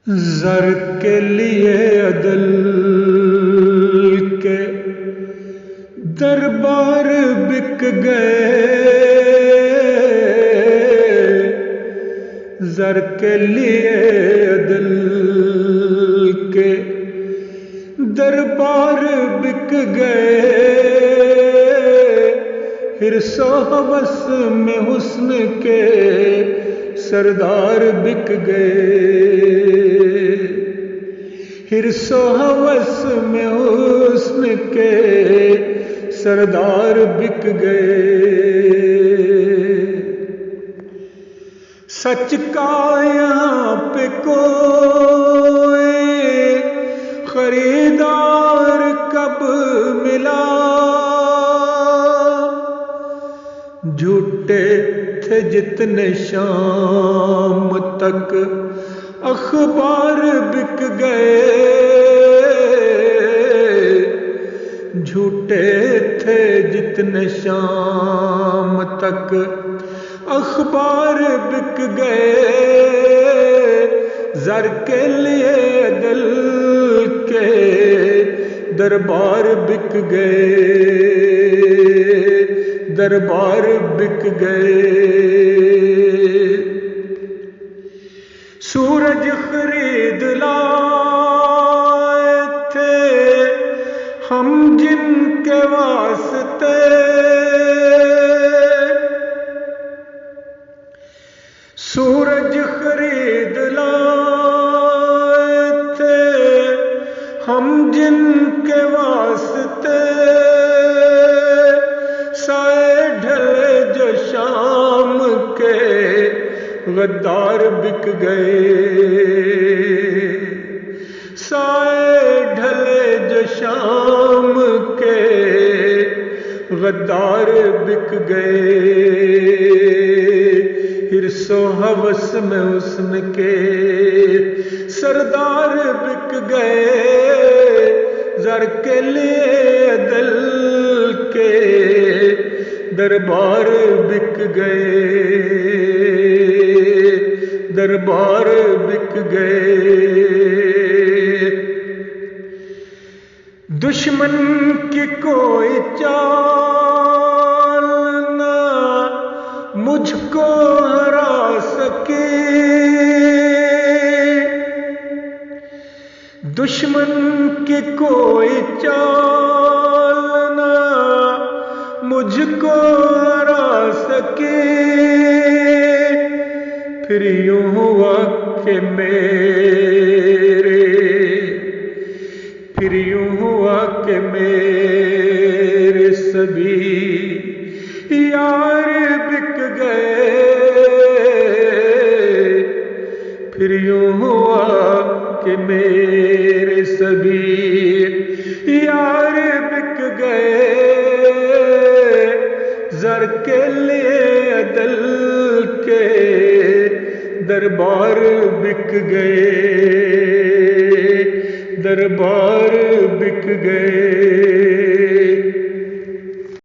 زر کے لیے عدل کے دربار بک گئے، زر کے لیے عدل کے دربار بک گئے، حرص و ہوس میں حسن کے سردار بک گئے، حرص و ہوس میں حسن کے سردار بک گئے۔ سچ کا یہاں پہ کوئی خریدار کب ملا، جھوٹے تھے جتنے شام تک اخبار بک گئے، جھوٹے تھے جتنے شام تک اخبار بک گئے، زر کے لیے عدل کے دربار بک گئے، دربار بک گئے۔ سورج خرید لائے تھے ہم جن کے واسطے، سورج خرید لائے تھے ہم جن کے واسطے، سائے ڈھلے جو شام کے غدار بک گئے، سائے ڈھلے جو شام کے غدار بک گئے، حرص و ہوس میں حسن کے سردار بک گئے، زر کے لیے عدل کے دربار بک گئے، دربار بک گئے۔ دشمن کی کوئی چال نہ مجھ کو ہرا سکی، دشمن کی کوئی چال نہ مجھ کو ہرا سکی، پھر یوں ہوا کہ پھر یوں ہوا کہ میرے سبھی یار بک گئے، پھر یوں ہوا کہ میرے سبھی یار بک گئے، زر کے لیے عدل کے دربار بک گئے، دربار بک گئے۔